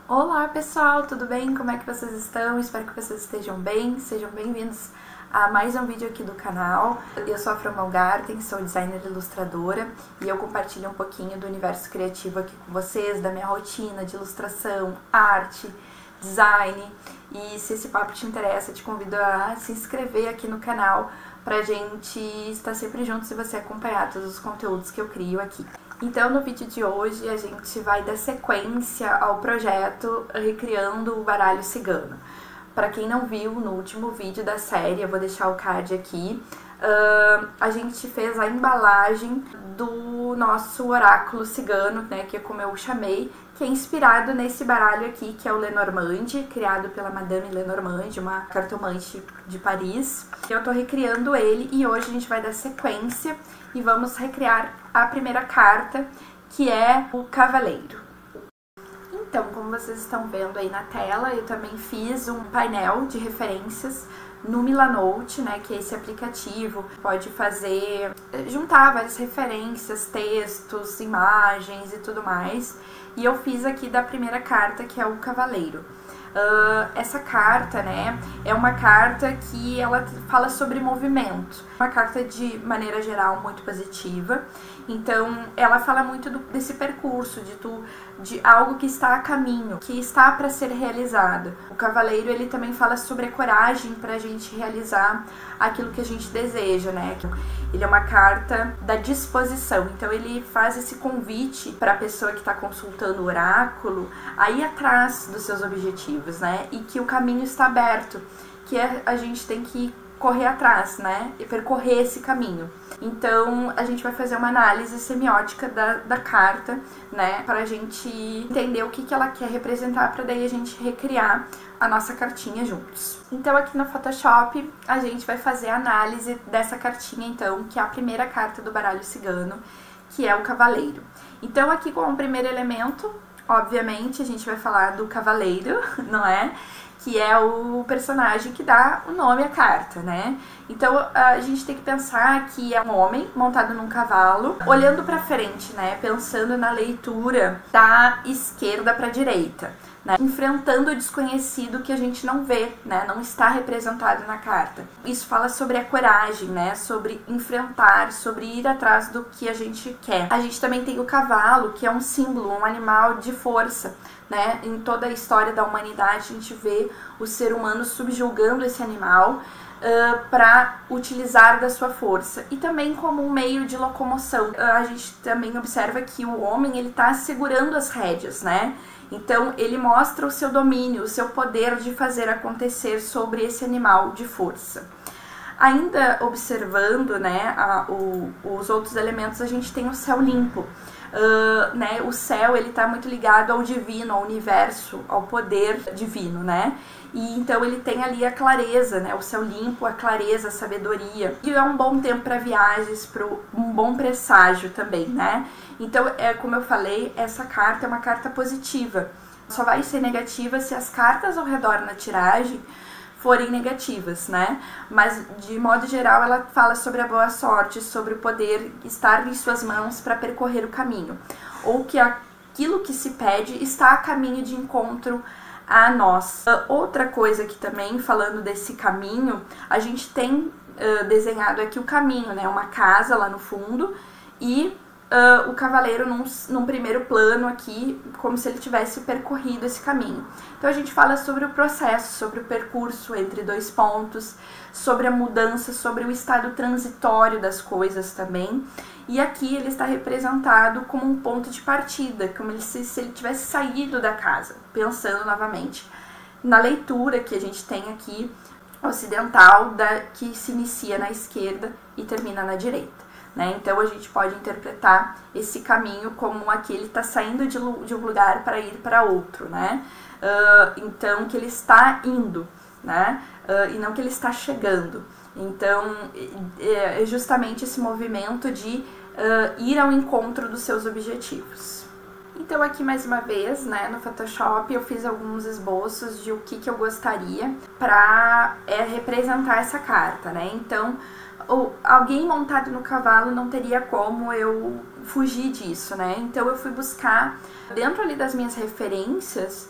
Olá pessoal, tudo bem? Como é que vocês estão? Espero que vocês estejam bem. Sejam bem-vindos a mais um vídeo aqui do canal. Eu sou a Fran Malgarten, sou designer e ilustradora e eu compartilho um pouquinho do universo criativo aqui com vocês, da minha rotina de ilustração, arte, design. E se esse papo te interessa, te convido a se inscrever aqui no canal pra gente estar sempre juntos e você acompanhar todos os conteúdos que eu crio aqui. Então, no vídeo de hoje, a gente vai dar sequência ao projeto Recriando o Baralho Cigano. Para quem não viu no último vídeo da série, eu vou deixar o card aqui, a gente fez a embalagem do nosso oráculo cigano, né, que é como eu chamei, que é inspirado nesse baralho aqui, que é o Lenormand, criado pela Madame Lenormand, uma cartomante de Paris. Eu tô recriando ele e hoje a gente vai dar sequência e vamos recriar a primeira carta, que é o Cavaleiro. Então, como vocês estão vendo aí na tela, eu também fiz um painel de referências no Milanote, né, que é esse aplicativo, pode juntar várias referências, textos, imagens e tudo mais. E eu fiz aqui da primeira carta, que é o Cavaleiro. Essa carta, né, é uma carta que ela fala sobre movimento, uma carta de maneira geral muito positiva. Então ela fala muito desse percurso, de algo que está a caminho, que está para ser realizado. O Cavaleiro, ele também fala sobre a coragem para a gente realizar aquilo que a gente deseja, né? Ele é uma carta da disposição, então ele faz esse convite para a pessoa que está consultando o oráculo a ir atrás dos seus objetivos, né? E que o caminho está aberto, que a gente tem que correr atrás, né? E percorrer esse caminho. Então, a gente vai fazer uma análise semiótica da carta, né? Pra gente entender o que ela quer representar, pra daí a gente recriar a nossa cartinha juntos. Então, aqui no Photoshop, a gente vai fazer a análise dessa cartinha, então, que é a primeira carta do baralho cigano, que é o Cavaleiro. Então, aqui como primeiro elemento, obviamente, a gente vai falar do Cavaleiro, não é? Que é o personagem que dá o nome à carta, né? Então a gente tem que pensar que é um homem montado num cavalo, olhando pra frente, né? Pensando na leitura da esquerda pra direita, né? Enfrentando o desconhecido que a gente não vê, né? Não está representado na carta. Isso fala sobre a coragem, né? Sobre enfrentar, sobre ir atrás do que a gente quer. A gente também tem o cavalo, que é um símbolo, um animal de força, né? Em toda a história da humanidade, a gente vê o ser humano subjugando esse animal para utilizar da sua força e também como um meio de locomoção. A gente também observa que o homem, ele está segurando as rédeas, né? Então ele mostra o seu domínio, o seu poder de fazer acontecer sobre esse animal de força. Ainda observando, né, os outros elementos, a gente tem o céu limpo. Né, o céu, ele tá muito ligado ao divino, ao universo, ao poder divino, né? E então ele tem ali a clareza, né? O céu limpo, a clareza, a sabedoria. E é um bom tempo para viagens, um bom presságio também, né? Então, como eu falei, essa carta é uma carta positiva. Só vai ser negativa se as cartas ao redor na tiragem forem negativas, né? Mas, de modo geral, ela fala sobre a boa sorte, sobre o poder estar em suas mãos para percorrer o caminho. Ou que aquilo que se pede está a caminho de encontro a nós. Outra coisa que também, falando desse caminho, a gente tem desenhado aqui o caminho, né? Uma casa lá no fundo e o cavaleiro num primeiro plano aqui, como se ele tivesse percorrido esse caminho. Então a gente fala sobre o processo, sobre o percurso entre dois pontos, sobre a mudança, sobre o estado transitório das coisas também. E aqui ele está representado como um ponto de partida, como se ele tivesse saído da casa, pensando novamente na leitura que a gente tem aqui, ocidental, que se inicia na esquerda e termina na direita. Né? Então a gente pode interpretar esse caminho como aquele está saindo de um lugar para ir para outro, né? Então que ele está indo, né? E não que ele está chegando. Então é justamente esse movimento de ir ao encontro dos seus objetivos. Então aqui mais uma vez, né, no Photoshop eu fiz alguns esboços de o que eu gostaria para representar essa carta, né? Então alguém montado no cavalo não teria como eu fugir disso, né? Então eu fui buscar, dentro ali das minhas referências,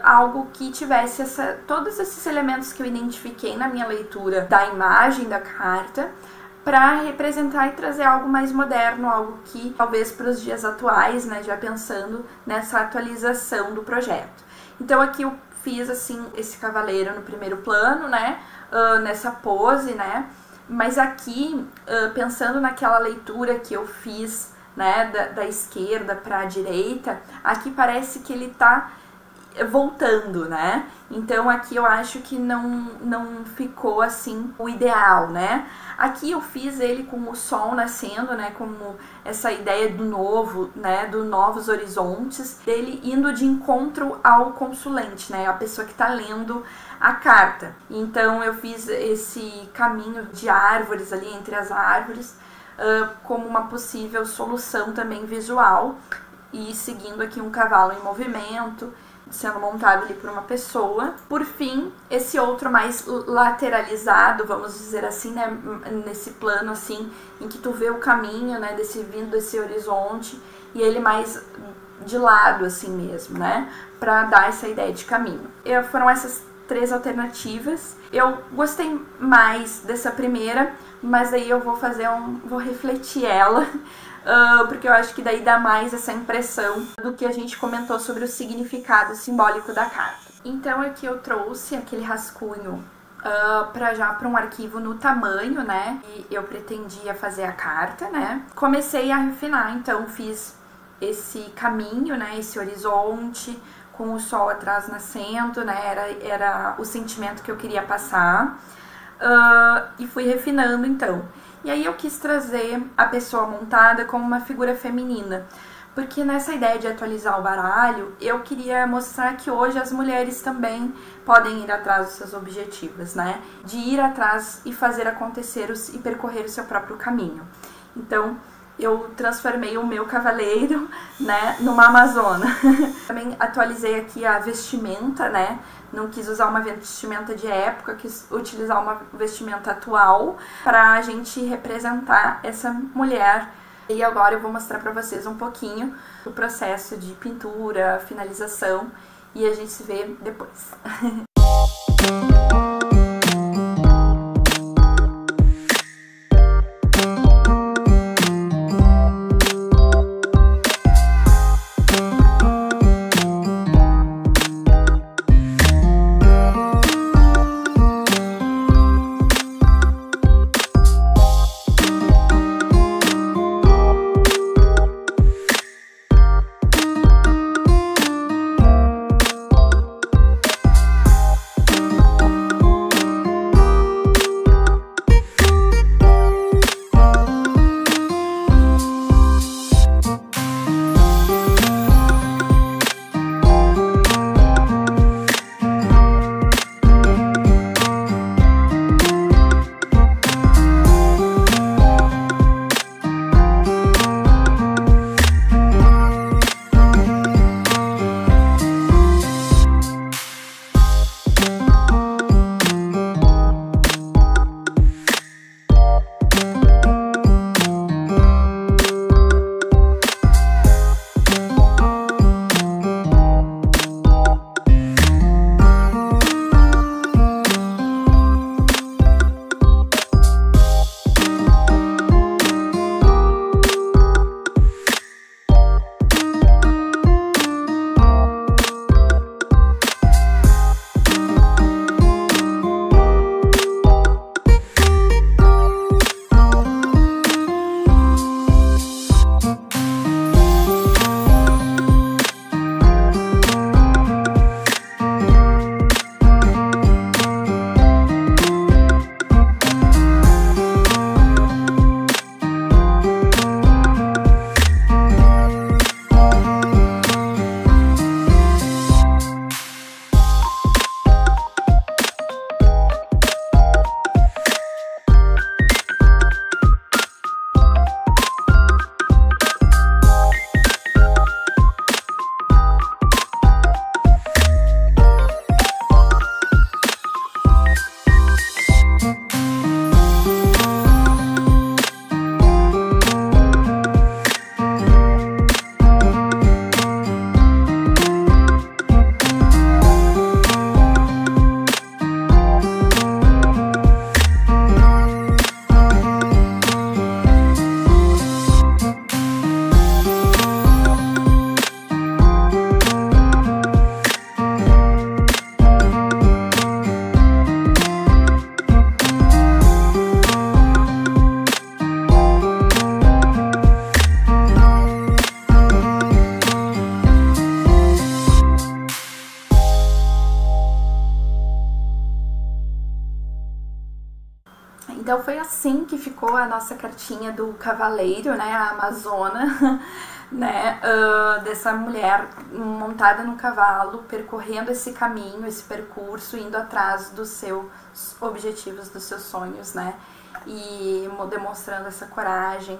algo que tivesse todos esses elementos que eu identifiquei na minha leitura da imagem da carta, para representar e trazer algo mais moderno, algo que talvez para os dias atuais, né, já pensando nessa atualização do projeto. Então aqui eu fiz assim esse cavaleiro no primeiro plano, né, nessa pose, né, mas aqui pensando naquela leitura que eu fiz, né, da esquerda para a direita, aqui parece que ele tá voltando, né? Então aqui eu acho que não ficou assim o ideal, né? Aqui eu fiz ele com o sol nascendo, né? Como essa ideia do novo, né? Do novos horizontes, dele indo de encontro ao consulente, né? A pessoa que tá lendo a carta. Então eu fiz esse caminho de árvores ali, entre as árvores, como uma possível solução também visual, e seguindo aqui um cavalo em movimento, sendo montado ali por uma pessoa. Por fim, esse outro mais lateralizado, vamos dizer assim, né, nesse plano assim, em que tu vê o caminho, né, vindo desse horizonte, e ele mais de lado assim mesmo, né, pra dar essa ideia de caminho. Foram essas 3 alternativas. Eu gostei mais dessa primeira, mas daí eu vou refletir ela, porque eu acho que daí dá mais essa impressão do que a gente comentou sobre o significado simbólico da carta. Então aqui eu trouxe aquele rascunho para um arquivo no tamanho, né, e eu pretendia fazer a carta, né. Comecei a refinar, então fiz esse caminho, né, esse horizonte com o sol atrás nascendo, né, era o sentimento que eu queria passar, e fui refinando então. E aí eu quis trazer a pessoa montada como uma figura feminina, porque nessa ideia de atualizar o baralho, eu queria mostrar que hoje as mulheres também podem ir atrás dos seus objetivos, né? De ir atrás e fazer acontecer e percorrer o seu próprio caminho. Então, eu transformei o meu cavaleiro, né, numa amazona. Também atualizei aqui a vestimenta, né? Não quis usar uma vestimenta de época, quis utilizar uma vestimenta atual pra gente representar essa mulher. E agora eu vou mostrar pra vocês um pouquinho do processo de pintura, finalização, e a gente se vê depois. Então foi assim que ficou a nossa cartinha do cavaleiro, né, a Amazona, né, dessa mulher montada no cavalo, percorrendo esse caminho, esse percurso, indo atrás dos seus objetivos, dos seus sonhos, né, e demonstrando essa coragem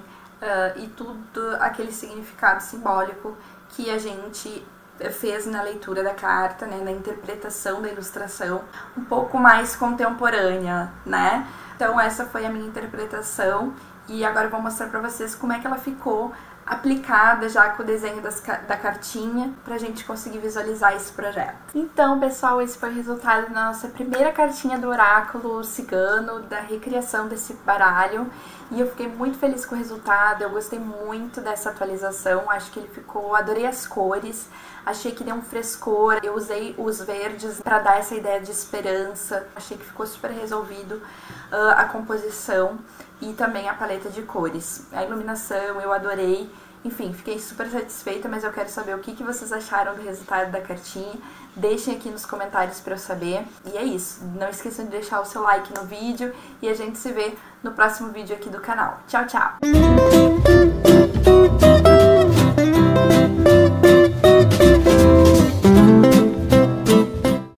e tudo aquele significado simbólico que a gente fez na leitura da carta, né, na interpretação da ilustração, um pouco mais contemporânea, né. Então essa foi a minha interpretação e agora eu vou mostrar pra vocês como é que ela ficou aplicada já com o desenho da cartinha pra gente conseguir visualizar esse projeto. Então, pessoal, esse foi o resultado da nossa primeira cartinha do oráculo cigano, da recriação desse baralho, e eu fiquei muito feliz com o resultado, eu gostei muito dessa atualização, acho que ele ficou, adorei as cores, achei que deu um frescor, eu usei os verdes pra dar essa ideia de esperança, achei que ficou super resolvido a composição e também a paleta de cores. A iluminação eu adorei, enfim, fiquei super satisfeita, mas eu quero saber o que vocês acharam do resultado da cartinha. Deixem aqui nos comentários pra eu saber. E é isso, não esqueçam de deixar o seu like no vídeo e a gente se vê no próximo vídeo aqui do canal. Tchau, tchau!